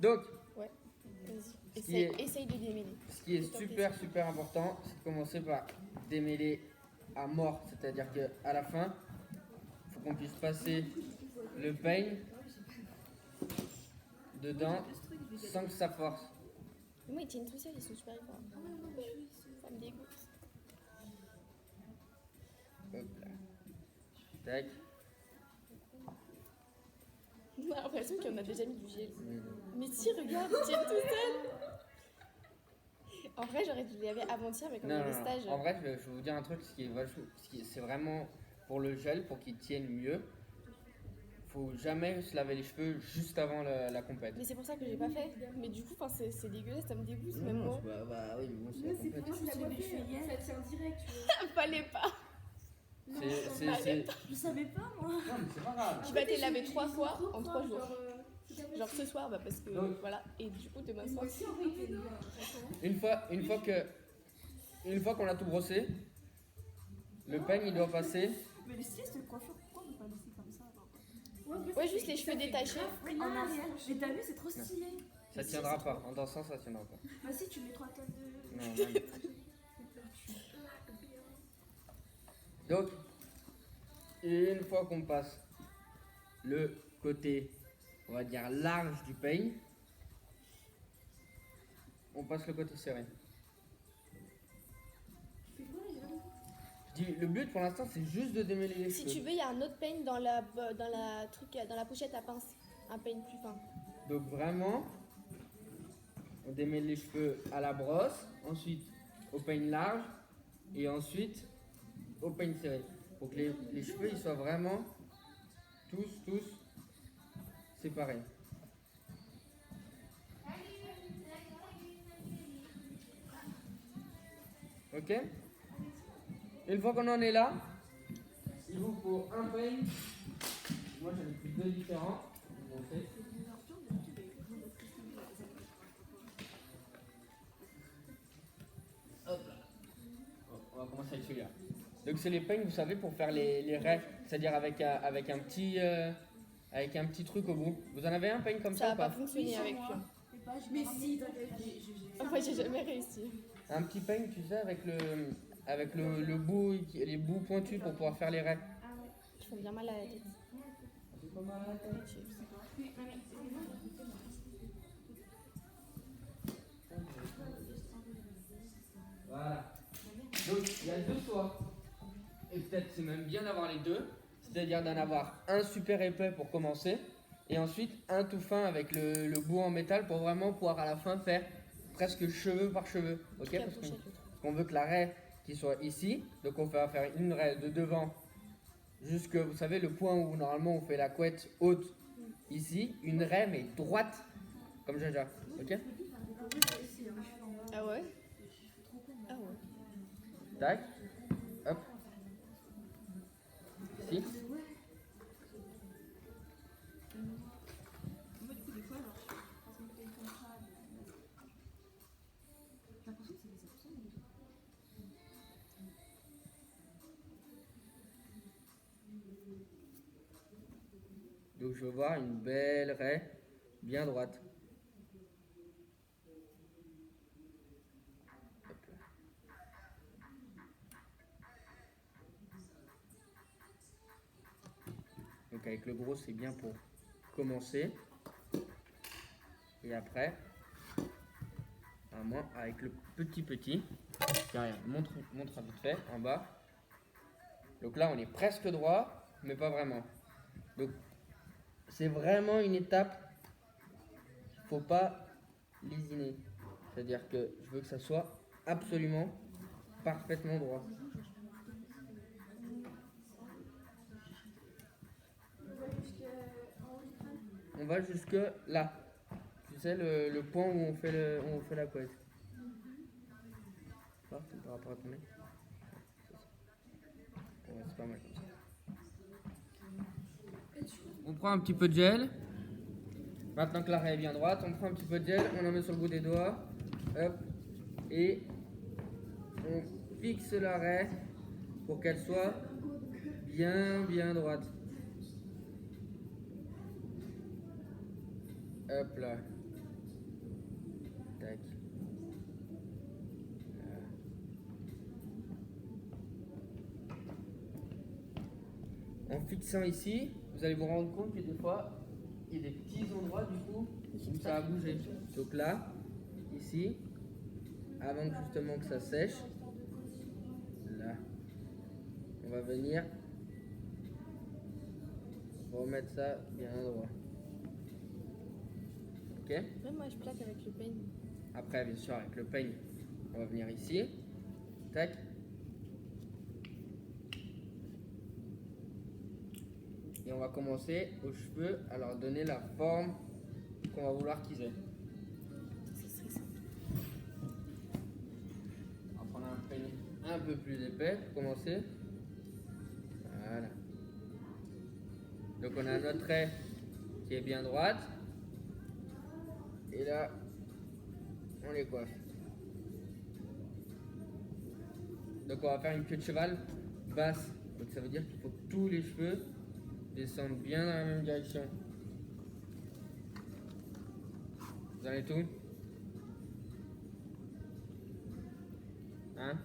Donc, Ouais. Vas-y. qui est- Essaye de démêler. ce qui est super important, c'est de commencer par démêler à mort. C'est-à-dire qu'à la fin, il faut qu'on puisse passer le peigne dedans sans que ça force. Moi, ils tiennent tout seuls, ils sont super forts. Ça me dégoûte. Hop là. Tac. On a l'impression qu'on a déjà mis du gel. Mais si, regarde, ils tiennent tout seuls. En vrai, j'aurais dû les laver avant-hier, mais comme il y a le stage. En vrai, je vais vous dire un truc, c'est vraiment pour le gel, pour qu'il tienne mieux. Faut jamais se laver les cheveux juste avant la compète. Mais c'est pour ça que j'ai pas fait. Mais du coup, c'est dégueulasse, ça me dégoûte, même moi. Bah oui, mais bon, c'est la compète. Moi, je me suis lavé les cheveux hier. Ça tient direct, tu vois. Fallait pas. Je savais pas, moi. Non, mais c'est pas grave. Tu vas te laver 3 fois en 3 jours. Genre ce soir, bah parce que Donc. voilà. Et du coup, demain soir. Si, en vrai, il fait bien. Une fois qu'on a tout brossé, le peigne il doit passer. Mais le style, cette coiffure, pourquoi on peut pas laisser comme ça genre Ouais, juste les cheveux détachés. en arrière. Mais t'as vu, c'est trop stylé. Ça tiendra pas. En dansant, ça tiendra pas. Bah si, tu mets 3 tasses de... Non, même. Donc, une fois qu'on passe le côté, on va dire large du peigne, on passe le côté serré. Je dis, le but pour l'instant, c'est juste de démêler les Si cheveux. tu veux, il y a un autre peigne dans la pochette à pince. Un peigne plus fin. Donc vraiment, on démêle les cheveux à la brosse, ensuite au peigne large et ensuite au peigne serré. Pour que les cheveux ils soient vraiment tous séparés. Ok? Une fois qu'on en est là, il vous faut un peigne. Moi j'en ai pris 2 différents. Je vais vous montrer. Hop là. On va commencer avec celui-là. Donc c'est les peignes, vous savez, pour faire les raies, c'est-à-dire avec un petit truc au bout. Vous en avez un peigne comme ça Ça ou va pas pas? fonctionner avec lui. Mais si, t'inquiète. Moi, j'ai jamais réussi. Un petit peigne, tu sais, avec le bout, les bouts pointus pour pouvoir faire les raies. Ils font bien mal à la tête. C'est pas mal à la tête. Voilà. Donc il y a 2 choix. Et peut-être c'est même bien d'avoir les deux. C'est-à-dire d'en avoir un super épais pour commencer. Et ensuite un tout fin avec le bout en métal pour vraiment pouvoir à la fin faire presque cheveu par cheveu. Ok? La Parce pochette, le truc. qu'on veut que la raie qui soit ici. Donc on va faire une raie de devant jusque, vous savez, le point où normalement on fait la couette haute ici. Une raie mais droite comme Jaja. Ok? Ah ouais? Ah ouais. Tac. Hop. Ici. Moi, du coup, des fois, genre, je me fais comme ça. J'ai l'impression que c'est des absents, mais... Donc je veux voir une belle raie bien droite. Hop là. Donc avec le gros c'est bien pour commencer. Et après, vraiment avec le petit. Tiens, regarde, montre vite fait en bas. Donc là on est presque droit, mais pas vraiment. Donc c'est vraiment une étape. Faut pas lésiner. C'est-à-dire que je veux que ça soit absolument parfaitement droit. On va jusque là. Tu sais le point où on fait la couette. Par rapport à ton nez. Ouais, c'est pas mal comme ça. On prend un petit peu de gel. Maintenant que la raie est bien droite, on prend un petit peu de gel, on en met sur le bout des doigts. Hop. Et on fixe la raie pour qu'elle soit bien droite. Hop là. Tac. En fixant ici, vous allez vous rendre compte que des fois, il y a des petits endroits du coup où ça a bougé. Donc là, ici, avant justement que ça sèche, là, on va venir remettre ça bien à droit. Ok? Même moi, je plaque avec le peigne. Après, bien sûr, avec le peigne, on va venir ici. Tac. Et on va commencer aux cheveux à leur donner la forme qu'on va vouloir qu'ils aient. On va prendre un peigne un peu plus épais pour commencer. Voilà. Donc on a notre trait qui est bien droite. Et là, on les coiffe. Donc on va faire une queue de cheval basse. Donc ça veut dire qu'il faut que tous les cheveux descendent bien dans la même direction. Vous avez tout? Hein?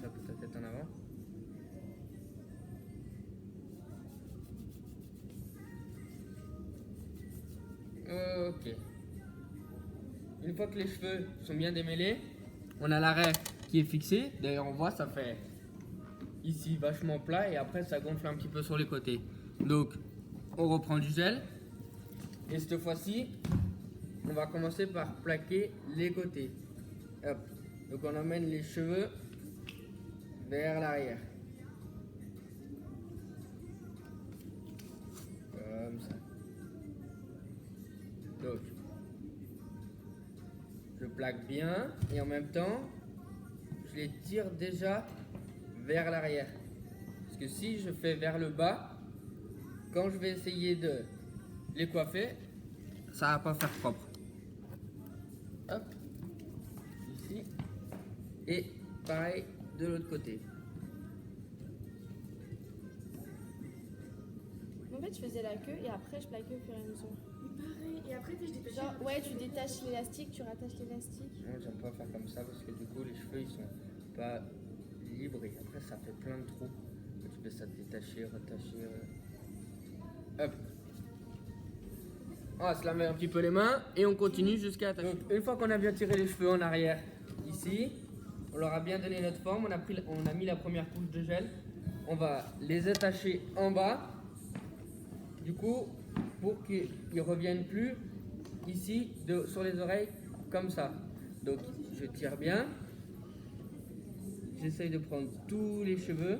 Ça peut ta tête en avant. Ok. Une fois que les cheveux sont bien démêlés, on a l'arrêt qui est fixé. D'ailleurs, on voit, ça fait ici vachement plat et après ça gonfle un petit peu sur les côtés. Donc, on reprend du gel. Et cette fois-ci, on va commencer par plaquer les côtés. Hop. Donc, on emmène les cheveux vers l'arrière. Comme ça. Donc, je plaque bien et en même temps, je les tire déjà vers l'arrière. Parce que si je fais vers le bas, quand je vais essayer de les coiffer, ça va pas faire propre. Hop, ici. Et pareil de l'autre côté. En fait, je faisais la queue et après, je plaquais au fur et à mesure. Pareil. Et après, je détache. Genre, ouais, tu détaches l'élastique, tu rattaches l'élastique. Moi, j'aime pas faire comme ça parce que du coup, les cheveux ils sont pas libres et après, ça fait plein de trous. Tu peux ça détacher, rattacher. Hop. On va se laver un petit peu les mains et on continue jusqu'à attacher. Donc, une fois qu'on a bien tiré les cheveux en arrière, ici, on leur a bien donné notre forme, on a mis la première couche de gel. On va les attacher en bas. Du coup, pour qu'ils ne reviennent plus ici sur les oreilles comme ça. Donc je tire bien. J'essaye de prendre tous les cheveux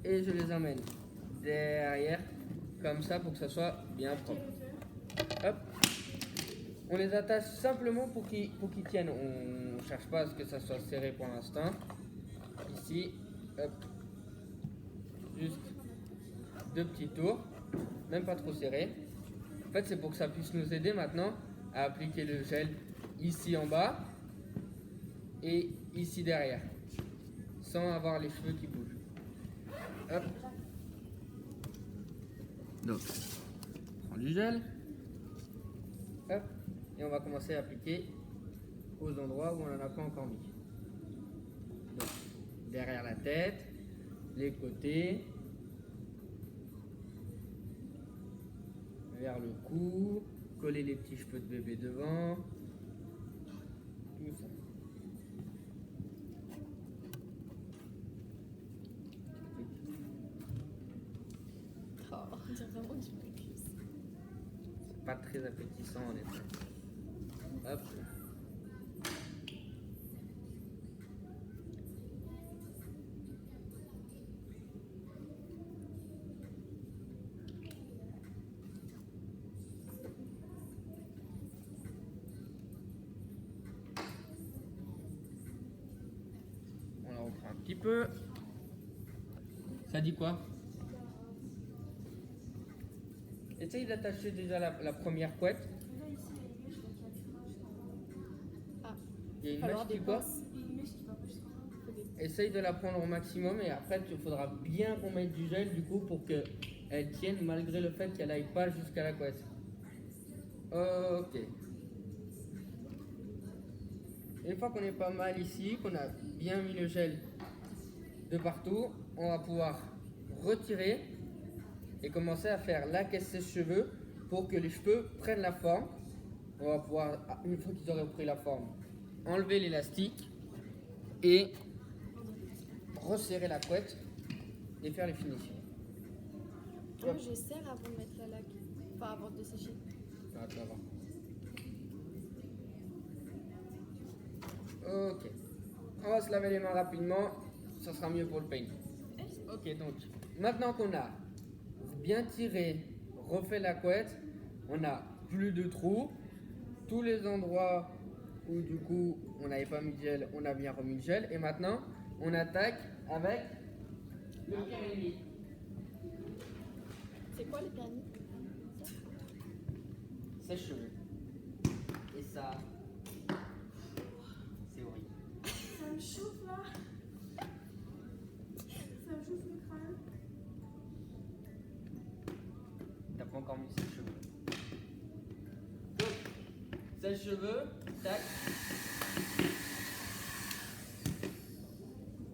et je les emmène derrière comme ça pour que ça soit bien propre. Hop. On les attache simplement pour qu'ils tiennent. On ne cherche pas à ce que ça soit serré pour l'instant. Ici, hop. Juste 2 petits tours. Même pas trop serré. En fait, c'est pour que ça puisse nous aider maintenant à appliquer le gel ici en bas et ici derrière, sans avoir les cheveux qui bougent. Hop. Donc, on prend du gel. Hop. Et on va commencer à appliquer aux endroits où on n'en a pas encore mis. Donc, derrière la tête, les côtés, vers le cou, coller les petits cheveux de bébé devant, tout ça. Oh, on dirait vraiment du mucus. C'est pas très appétissant en effet. Hop. Un petit peu. Ça dit quoi? Essaye d'attacher déjà la première couette. Là, ici, il y a une mèche qui a du tirage. Ah, Il y a une falloir mèche qui des quoi? pinces. Il y a une mèche qui va pas jusqu'en bas. faut des essaye de la prendre au maximum et après il faudra bien qu'on mette du gel du coup pour qu'elle tienne malgré le fait qu'elle aille pas jusqu'à la couette. Ok. Une fois qu'on est pas mal ici, qu'on a bien mis le gel de partout, on va pouvoir retirer et commencer à faire la caisse sèche-cheveux pour que les cheveux prennent la forme. On va pouvoir, une fois qu'ils auront pris la forme, enlever l'élastique et resserrer la couette et faire les finitions. Moi, je serre avant de mettre la laque. Enfin, avant de sécher. Ah, tu vas voir. Ok. On va se laver les mains rapidement. Ça sera mieux pour le paint. Ok, donc maintenant qu'on a bien tiré, refait la couette, on a plus de trous. Tous les endroits où du coup on n'avait pas mis de gel, on a bien remis le gel. Et maintenant, on attaque avec le permis. C'est quoi le permis? Sèche-cheveux. Et ça, c'est horrible. Ça me chauffe là. Ça me chauffe le crâne. T'as pas encore mis sèche-cheveux. Donc, sèche-cheveux, tac.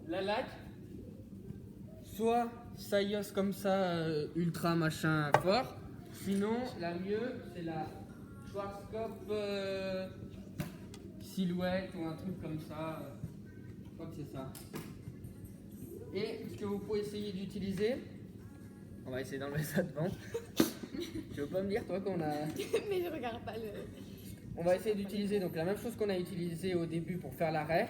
La laque, soit saillosse comme ça, ultra machin fort. Sinon, la mieux, c'est la Schwarzkopf silhouette ou un truc comme ça. Je crois que c'est ça. Et ce que vous pouvez essayer d'utiliser, on va essayer d'enlever ça devant. Tu veux pas me dire, toi, qu'on a. Mais je regarde pas le. On va essayer d'utiliser donc la même chose qu'on a utilisé au début pour faire l'arrêt,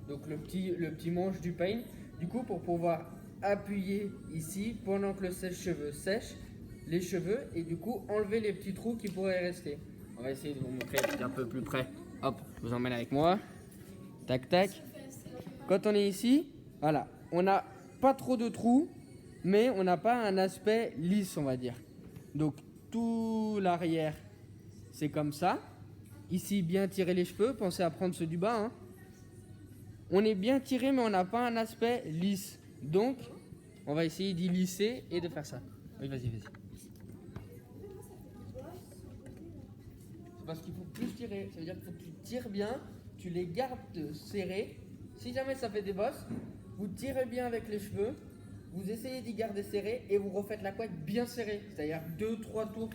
donc le petit manche du pain. Du coup, pour pouvoir appuyer ici pendant que le sèche-cheveux sèche les cheveux et du coup enlever les petits trous qui pourraient rester. On va essayer de vous montrer un peu plus près. Hop, je vous emmène avec moi. Tac, tac. Quand on est ici, voilà, on n'a pas trop de trous, mais on n'a pas un aspect lisse, on va dire. Donc tout l'arrière, c'est comme ça. Ici, bien tirer les cheveux. Pensez à prendre ceux du bas. Hein. On est bien tiré, mais on n'a pas un aspect lisse. Donc, on va essayer d'y lisser et de faire ça. Oui, vas-y, vas-y. C'est parce qu'il faut plus tirer. Ça veut dire qu'il faut que tu tires bien, tu les gardes serrés. Si jamais ça fait des bosses, vous tirez bien avec les cheveux, vous essayez d'y garder serré et vous refaites la couette bien serrée. C'est-à-dire 2-3 tours.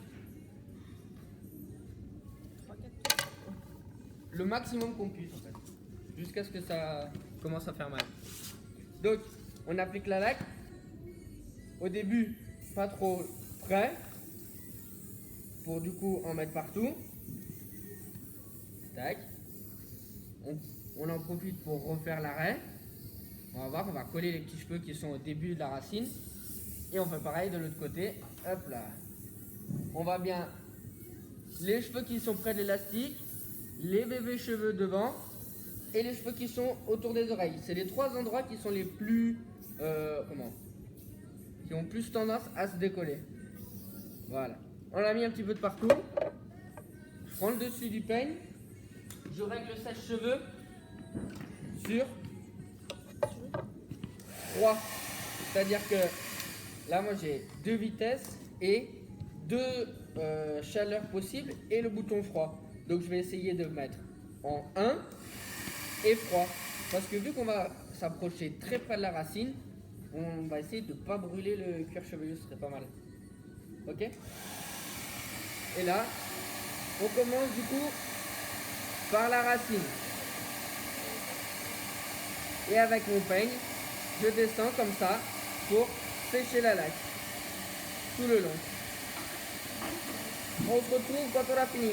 Le maximum qu'on puisse en fait, jusqu'à ce que ça commence à faire mal. Donc, on applique la laque. Au début, pas trop près, pour du coup en mettre partout. Tac. On en profite pour refaire l'arrêt. On va voir, on va coller les petits cheveux qui sont au début de la racine. Et on fait pareil de l'autre côté. Hop là. On va bien les cheveux qui sont près de l'élastique, les bébés cheveux devant et les cheveux qui sont autour des oreilles. C'est les trois endroits qui sont les plus qui ont plus tendance à se décoller. Voilà. On l'a mis un petit peu de partout. Je prends le dessus du peigne. Je règle le sèche-cheveux sur 3. C'est-à-dire que là, moi, j'ai 2 vitesses et 2 chaleurs possibles et le bouton froid. Donc, je vais essayer de mettre en 1 et froid. Parce que vu qu'on va s'approcher très près de la racine, on va essayer de ne pas brûler le cuir chevelu, ce serait pas mal. Ok? Et là, on commence du coup par la racine. Et avec mon peigne, je descends comme ça pour sécher la laque tout le long. On se retrouve quand on a fini.